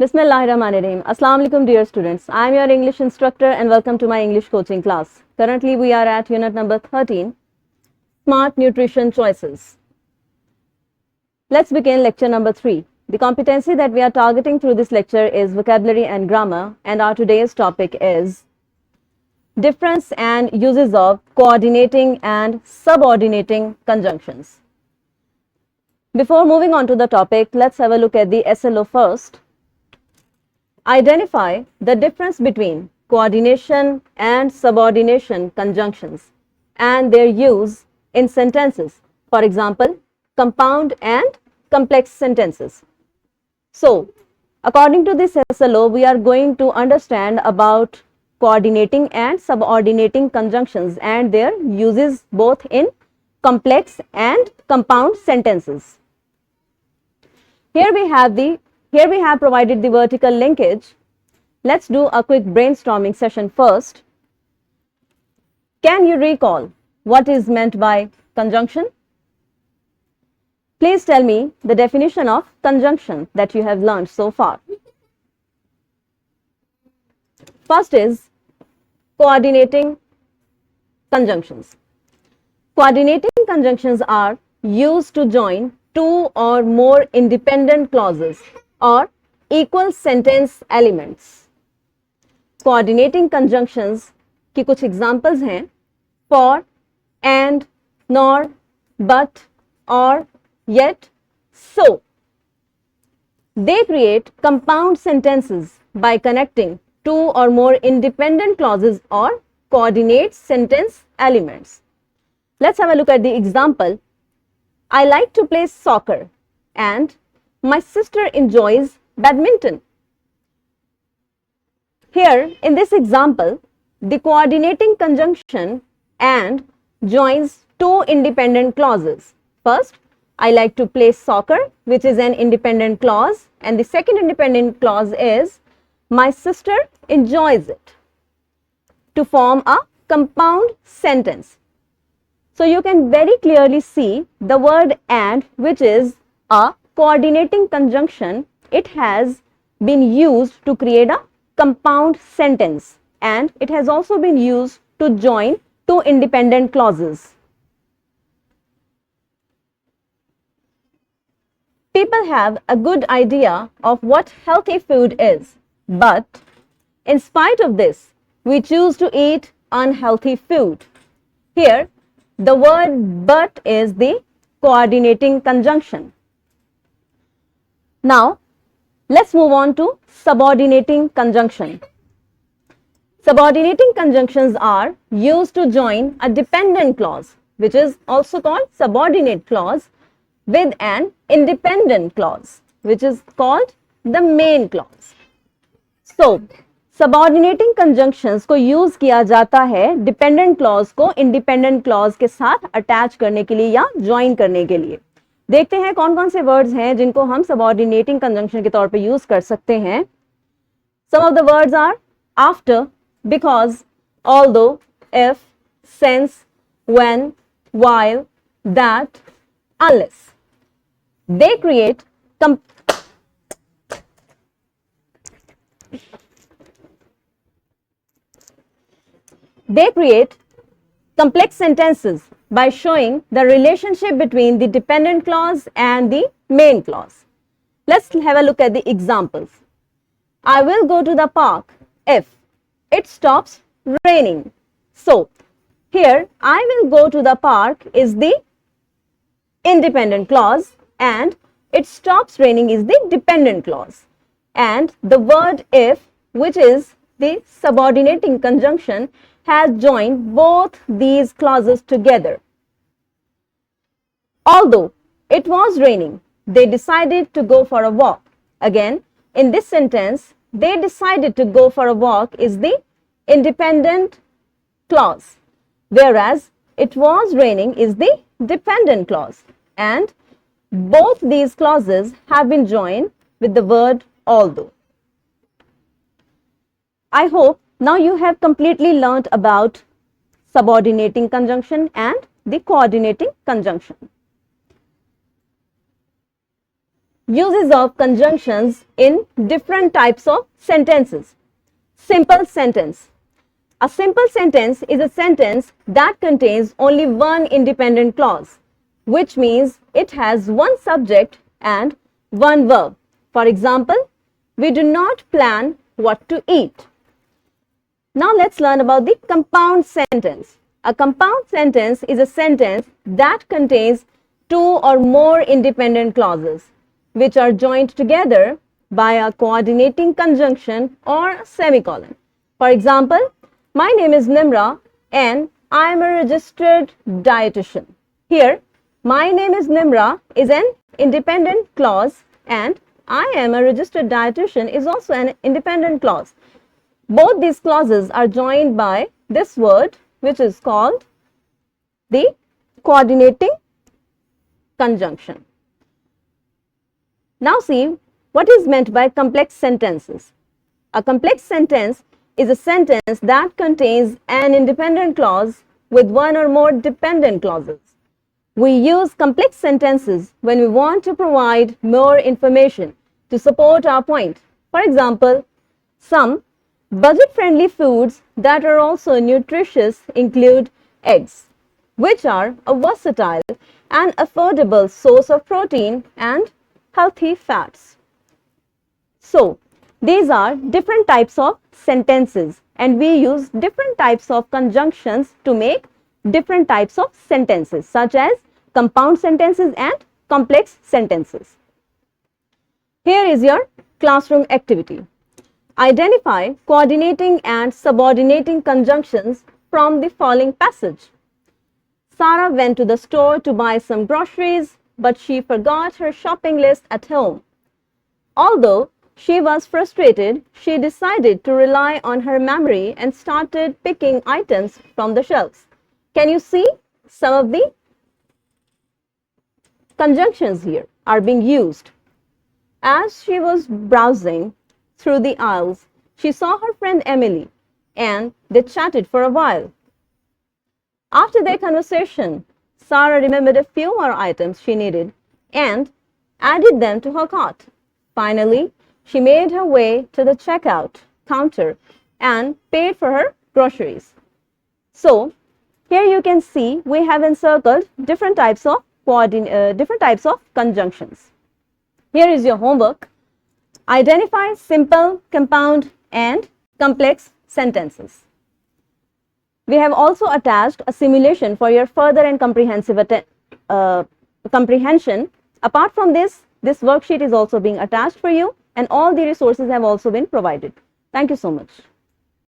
Bismillahirrahmanirrahim. Assalamu alaikum dear students. I am your English instructor and welcome to my English coaching class. Currently we are at unit number 13, Smart Nutrition Choices. Let's begin lecture number 3. The competency that we are targeting through this lecture is vocabulary and grammar, and our today's topic is difference and uses of coordinating and subordinating conjunctions. Before moving on to the topic, let's have a look at the SLO first. Identify the difference between coordination and subordination conjunctions and their use in sentences. For example, compound and complex sentences. So, according to this SLO, we are going to understand about coordinating and subordinating conjunctions and their uses both in complex and compound sentences. Here we have provided the vertical linkage. Let's do a quick brainstorming session first. Can you recall what is meant by conjunction? Please tell me the definition of conjunction that you have learned so far. First is coordinating conjunctions. Coordinating conjunctions are used to join two or more independent clauses or equal sentence elements. Coordinating conjunctions की कुछ examples हैं for, and, nor, but, or, yet, so. They create compound sentences by connecting two or more independent clauses or coordinate sentence elements. Let's have a look at the example. I like to play soccer and my sister enjoys badminton. Here in this example, the coordinating conjunction and joins two independent clauses. First, I like to play soccer, which is an independent clause, and the second independent clause is my sister enjoys it, to form a compound sentence. So you can very clearly see the word and, which is a coordinating conjunction. It has been used to create a compound sentence, and it has also been used to join two independent clauses. People have a good idea of what healthy food is, but in spite of this, we choose to eat unhealthy food. Here, the word but is the coordinating conjunction. Now, let's move on to subordinating conjunction. Subordinating conjunctions are used to join a dependent clause, which is also called subordinate clause, with an independent clause, which is called the main clause. So, subordinating conjunctions को use किया जाता है dependent clause को independent clause के साथ attach करने के लिए या ज्वाइन करने के लिए. देखते हैं कौन कौन से वर्ड्स हैं जिनको हम सबऑर्डिनेटिंग कंजंक्शन के तौर पे यूज कर सकते हैं. Some of the words are after, because, although, if, since, when, while, that, unless. They create They create complex sentences by showing the relationship between the dependent clause and the main clause. Let's have a look at the examples. I will go to the park if it stops raining. So, here I will go to the park is the independent clause and it stops raining is the dependent clause. And the word if, which is the subordinating conjunction, has joined both these clauses together. Although it was raining, they decided to go for a walk. Again, in this sentence, they decided to go for a walk is the independent clause, whereas it was raining is the dependent clause. And both these clauses have been joined with the word although. I hope now you have completely learnt about subordinating conjunction and the coordinating conjunction. Uses of conjunctions in different types of sentences. Simple sentence. A simple sentence is a sentence that contains only one independent clause, which means it has one subject and one verb. For example, we do not plan what to eat. Now let's learn about the compound sentence. A compound sentence is a sentence that contains two or more independent clauses, which are joined together by a coordinating conjunction or semicolon. For example, my name is Nimra and I am a registered dietitian. Here, my name is Nimra is an independent clause and I am a registered dietitian is also an independent clause. Both these clauses are joined by this word, which is called the coordinating conjunction. Now see what is meant by complex sentences. A complex sentence is a sentence that contains an independent clause with one or more dependent clauses. We use complex sentences when we want to provide more information to support our point. For example, some budget-friendly foods that are also nutritious include eggs, which are a versatile and affordable source of protein and healthy fats. So, these are different types of sentences and we use different types of conjunctions to make different types of sentences such as compound sentences and complex sentences. Here is your classroom activity. Identify coordinating and subordinating conjunctions from the following passage. Sarah went to the store to buy some groceries, but she forgot her shopping list at home. Although she was frustrated, she decided to rely on her memory and started picking items from the shelves. Can you see some of the conjunctions here are being used? As she was browsing through the aisles, she saw her friend Emily and they chatted for a while. After their conversation, Sarah remembered a few more items she needed and added them to her cart. Finally, she made her way to the checkout counter and paid for her groceries. So, here you can see we have encircled different types of conjunctions. Here is your homework. Identify simple, compound and complex sentences. We have also attached a simulation for your further and comprehensive comprehension. Apart from this worksheet is also being attached for you and all the resources have also been provided. Thank you so much.